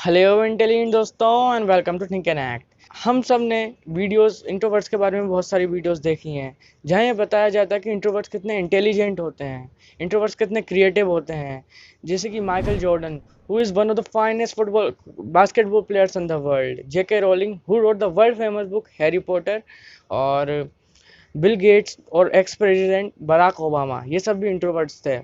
Hello intelligent दोस्तों and welcome to think and act. हम सब ने वीडियोस इंट्रोवर्ट्स के बारे में बहुत सारी वीडियोस देखी हैं जहाँ ये बताया जाता है कि इंट्रोवर्ट्स कितने इंटेलिजेंट होते हैं, इंट्रोवर्ट्स कितने क्रिएटिव होते हैं। जैसे कि Michael Jordan who is one of the finest football basketball players in the world, JK rolling who wrote the world famous book Harry Potter, और बिल गेट्स और एक्स प्रेसिडेंट बराक ओबामा, ये सब भी introverts थे।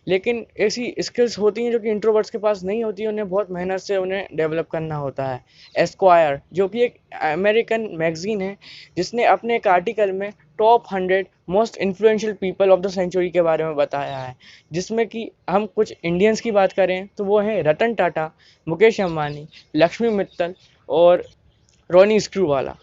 लेकिन ऐसी skills होती हैं जो कि इंट्रोवर्ट्स के पास नहीं होती, उन्हें बहुत मेहनत से उन्हें डेवलप करना होता है। एस्क्वायर जो कि एक अमेरिकन मैगजीन है, जिसने अपने एक आर्टिकल में top 100 most influential people of the century के बारे में बताया है, जिसमें कि हम कुछ इंडियंस की बात करें तो वो हैं रतन टाटा, मुकेश अंबानी, लक्ष्मी मित्तल और रोनी स्क्रूवाला।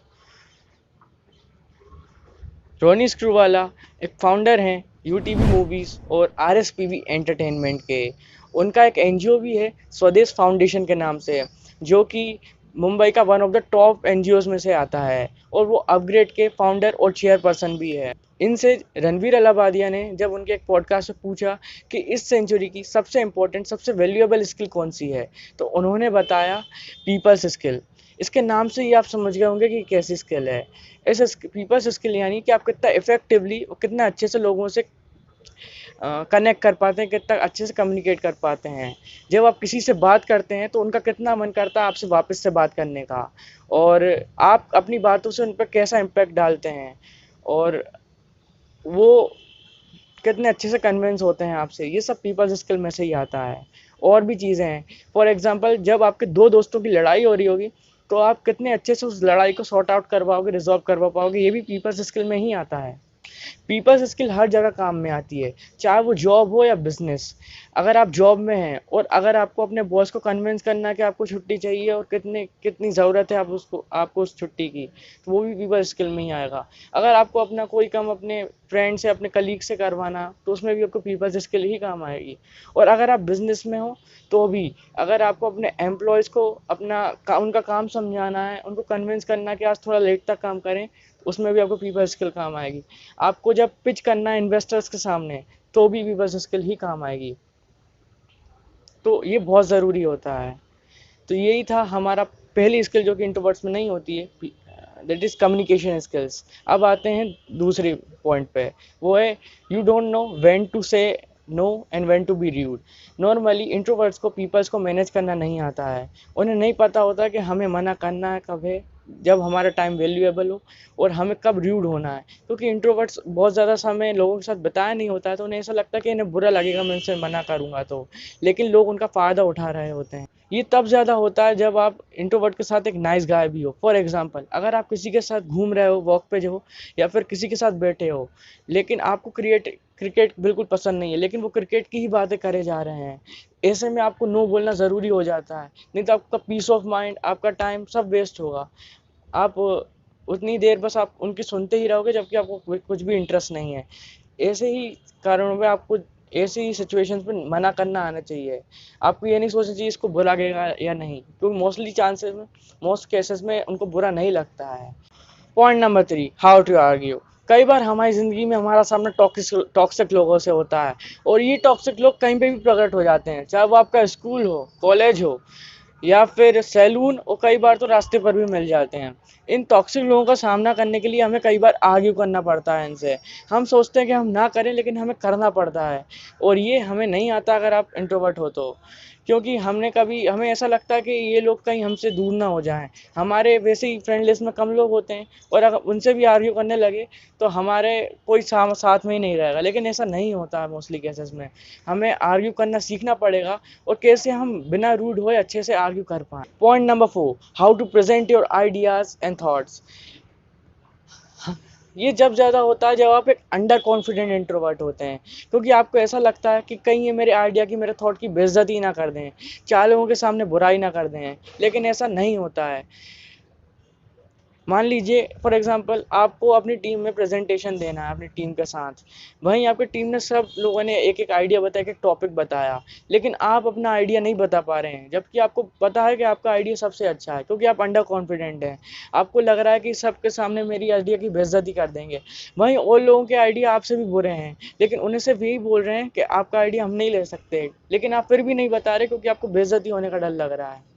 रोनी स्क्रूवाला एक फाउंडर हैं यूटीवी मूवीज़ और आरएसपीवी एंटरटेनमेंट के। उनका एक एनजीओ भी है स्वदेश फाउंडेशन के नाम से, जो कि मुंबई का one of the top NGOs में से आता है, और वो अपग्रेड के फाउंडर और चेयरपर्सन भी है। इनसे रणवीर अलाहाबादिया ने जब उनके एक पॉडकास्ट में पूछा कि इस सेंचुरी की सबसे इम्पोर्टेंट सबसे वैल्यूएबल स्किल कौन सी है, तो उन्होंने बताया पीपल्स स्किल। इसके नाम से ही आप समझ गए होंगे कि कैसी स्किल है। इस पीपल्स स्किल यानी कि आप कितना इफेक्टिवली और कितना अच्छे से लोगों से कनेक्ट कर पाते हैं, कितना अच्छे से कम्युनिकेट कर पाते हैं। जब आप किसी से बात करते हैं तो उनका कितना मन करता है आपसे वापस से बात करने का, और आप अपनी बातों से उन पर कैसा इम्पैक्ट डालते हैं, और वो कितने अच्छे से कन्विंस होते हैं आपसे। ये सब पीपल्स स्किल में से ही आता है। और भी चीज़ें हैं, फॉर एग्जांपल जब आपके दो दोस्तों की लड़ाई हो रही होगी तो आप कितने अच्छे से उस लड़ाई को सॉर्ट आउट करवाओगे, रिजॉल्व करवा पाओगे, ये भी पीपल्स स्किल में ही आता है। पीपल्स स्किल हर जगह काम में आती है, चाहे वो जॉब हो या बिजनेस। अगर आप जॉब में हैं और अगर आपको अपने बॉस को कन्विंस करना है कि आपको छुट्टी चाहिए और कितनी कितनी ज़रूरत है आपको उस छुट्टी की, तो वो भी पीपल स्किल में ही आएगा। अगर आपको अपना कोई काम अपने फ्रेंड से अपने कलीग से करवाना, तो उसमें भी आपको पीपल्स स्किल ही काम आएगी। और अगर आप बिजनेस में हो तो भी, अगर आपको अपने एम्प्लॉयज़ को उनका काम समझाना है, उनको कन्विंस करना कि आज थोड़ा लेट तक काम करें, उसमें भी आपको पीपल स्किल काम आएगी। आपको जब पिच करना है इन्वेस्टर्स के सामने, तो भी पीपल स्किल ही काम आएगी। तो ये बहुत ज़रूरी होता है। तो यही था हमारा पहली स्किल जो कि इंट्रोवर्ट्स में नहीं होती है, दैट इज़ कम्युनिकेशन स्किल्स। अब आते हैं दूसरे पॉइंट पे, वो है you don't know when to say no and when to be rude. Normally introverts को पीपल्स को मैनेज करना नहीं आता है। उन्हें नहीं पता होता कि हमें मना करना है कब है, जब हमारा टाइम वैल्यूएबल हो, और हमें कब रूड होना है। क्योंकि इंट्रोवर्ट्स बहुत ज़्यादा समय लोगों के साथ बिताया नहीं होता है, तो उन्हें ऐसा लगता है कि इन्हें बुरा लगेगा मैं उनसे मना करूँगा तो, लेकिन लोग उनका फ़ायदा उठा रहे होते हैं। ये तब ज़्यादा होता है जब आप इंट्रोवर्ट के साथ एक नाइस गाय भी हो। फॉर एग्जांपल अगर आप किसी के साथ घूम रहे हो, वॉक पे जो हो, या फिर किसी के साथ बैठे हो, लेकिन आपको क्रिकेट बिल्कुल पसंद नहीं है, लेकिन वो क्रिकेट की ही बातें करे जा रहे हैं, ऐसे में आपको नो बोलना ज़रूरी हो जाता है। नहीं तो आपका पीस ऑफ माइंड, आपका टाइम सब वेस्ट होगा। आप उतनी देर बस आप उनकी सुनते ही रहोगे, जबकि आपको कुछ भी इंटरेस्ट नहीं है। ऐसे ही कारणों में आपको ऐसी ही सिचुएशंस में मना करना आना चाहिए। आपको ये नहीं सोचना चाहिए इसको बुरा लगेगा या नहीं, क्योंकि मोस्ट केसेस में उनको बुरा नहीं लगता है। Point number 3, how to argue. कई बार हमारी ज़िंदगी में हमारा सामना टॉक्सिक लोगों से होता है, और ये टॉक्सिक लोग कहीं पे भी प्रकट हो जाते हैं, चाहे वो आपका स्कूल हो, कॉलेज हो, या फिर सैलून, और कई बार तो रास्ते पर भी मिल जाते हैं। इन टॉक्सिक लोगों का सामना करने के लिए हमें कई बार आर्ग्यू करना पड़ता है इनसे। हम सोचते हैं कि हम ना करें, लेकिन हमें करना पड़ता है, और ये हमें नहीं आता अगर आप इंट्रोवर्ट हो तो। क्योंकि हमें ऐसा लगता है कि ये लोग कहीं हमसे दूर ना हो जाएं। हमारे वैसे ही फ्रेंड लिस्ट में कम लोग होते हैं, और अगर उनसे भी आर्ग्यू करने लगे तो हमारे कोई साथ में ही नहीं रहेगा, लेकिन ऐसा नहीं होता है मोस्टली केसेस में। हमें आर्ग्यू करना सीखना पड़ेगा, और कैसे हम बिना रूड होए अच्छे से आर्ग्यू कर पाएँ। Point number 4, how to present your ideas and thoughts. ये जब ज़्यादा होता है जब आप एक अंडर कॉन्फिडेंट इंट्रोवर्ट होते हैं, क्योंकि आपको ऐसा लगता है कि कहीं ये मेरे आइडिया की, मेरे थॉट की बेइज्जती ना कर दें, 4 लोगों के सामने बुराई ना कर दें, लेकिन ऐसा नहीं होता है। मान लीजिए फॉर एग्जांपल आपको अपनी टीम में प्रेजेंटेशन देना है अपनी टीम के साथ। वहीं आपकी टीम ने सब लोगों ने एक एक आइडिया बताया, एक टॉपिक बताया, लेकिन आप अपना आइडिया नहीं बता पा रहे हैं, जबकि आपको पता है कि आपका आइडिया सबसे अच्छा है, क्योंकि आप अंडर कॉन्फिडेंट हैं। आपको लग रहा है कि सबके सामने मेरी आइडिया की बेइज्जती कर देंगे। वहीं और लोगों के आइडिया आपसे भी बुरे हैं, लेकिन उन्हें सिर्फ यही बोल रहे हैं कि आपका आइडिया हम नहीं ले सकते, लेकिन आप फिर भी नहीं बता रहे क्योंकि आपको बेइज्जती होने का डर लग रहा है।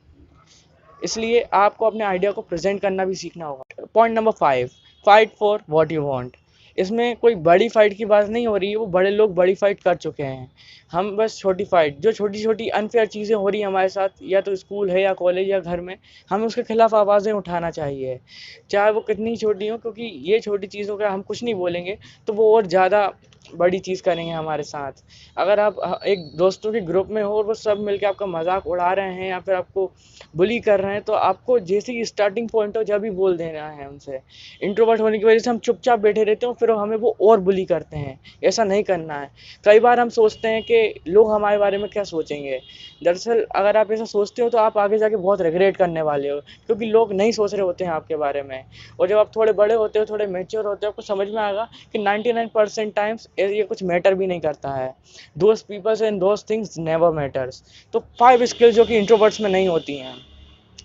इसलिए आपको अपने आइडिया को प्रेजेंट करना भी सीखना होगा। Point number 5, fight for what you want. इसमें कोई बड़ी फाइट की बात नहीं हो रही है, वो बड़े लोग बड़ी फाइट कर चुके हैं। हम बस छोटी फाइट, जो छोटी छोटी अनफेयर चीज़ें हो रही हैं हमारे साथ, या तो स्कूल है या कॉलेज या घर में, हमें उसके खिलाफ आवाज़ें उठाना चाहिए, चाहे वो कितनी छोटी हो, क्योंकि ये छोटी चीज़ों का हम कुछ नहीं बोलेंगे तो वो और ज़्यादा बड़ी चीज़ करेंगे हमारे साथ। अगर आप एक दोस्तों के ग्रुप में हो और वो सब मिलके आपका मजाक उड़ा रहे हैं या फिर आपको बुली कर रहे हैं, तो आपको जैसे ही स्टार्टिंग पॉइंट हो जब ही बोल देना है उनसे। इंट्रोवर्ट होने की वजह से हम चुपचाप बैठे रहते हैं, फिर हमें वो और बुली करते हैं। ऐसा नहीं करना है। कई बार हम सोचते हैं कि लोग हमारे बारे में क्या सोचेंगे। दरअसल अगर आप ऐसा सोचते हो तो आप आगे जाके बहुत रिग्रेट करने वाले हो, क्योंकि लोग नहीं सोच रहे होते हैं आपके बारे में। और जब आप थोड़े बड़े होते हो, थोड़े मेच्योर होते हो, आपको समझ में आएगा कि 99% टाइम्स ये कुछ मैटर भी नहीं करता है। Those peoples and those things never matters. तो 5 स्किल्स जो कि इंट्रोवर्ट्स में नहीं होती हैं,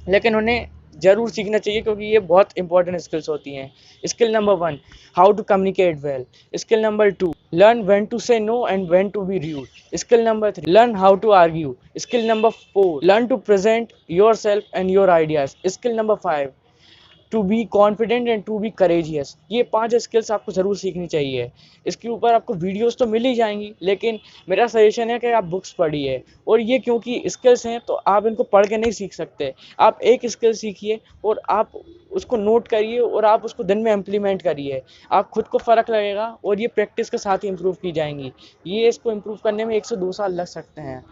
लेकिन उन्हें ज़रूर सीखना चाहिए, क्योंकि ये बहुत इंपॉर्टेंट स्किल्स होती हैं। Skill number 1, how to communicate well. Skill number 2, learn when to say no and when to be rude. Skill number 3, learn how to argue. Skill number 4, learn to present your self and your ideas. Skill number 5, to be confident and to be courageous. ये 5 skills आपको ज़रूर सीखनी चाहिए। इसके ऊपर आपको videos तो मिल ही जाएंगी, लेकिन मेरा सजेशन है कि आप बुक्स पढ़िए। और ये क्योंकि स्किल्स हैं तो आप इनको पढ़ के नहीं सीख सकते। आप एक स्किल सीखिए और आप उसको नोट करिए और आप उसको दिन में इम्प्लीमेंट करिए। आप खुद को फ़र्क लगेगा और ये प्रैक्टिस के साथ ही इम्प्रूव की जाएंगी। ये इसको इम्प्रूव करने में 1 से 2 साल लग सकते हैं,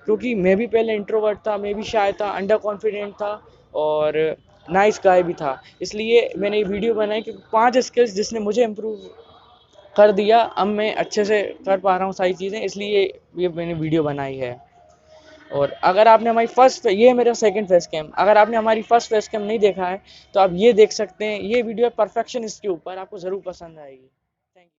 क्योंकि मैं भी पहले इंट्रोवर्ट था, मैं भी शाय था, अंडर कॉन्फिडेंट था और नाइस गाय भी था। इसलिए मैंने ये वीडियो बनाई, क्योंकि 5 स्किल्स जिसने मुझे इम्प्रूव कर दिया। अब मैं अच्छे से कर पा रहा हूँ सारी चीज़ें, इसलिए ये मैंने वीडियो बनाई है। और अगर आपने हमारी ये है मेरा सेकंड फेस कैम। अगर आपने हमारी फर्स्ट फेस कैम नहीं देखा है तो आप ये देख सकते हैं। ये वीडियो है परफेक्शन, इसके ऊपर आपको ज़रूर पसंद आएगी।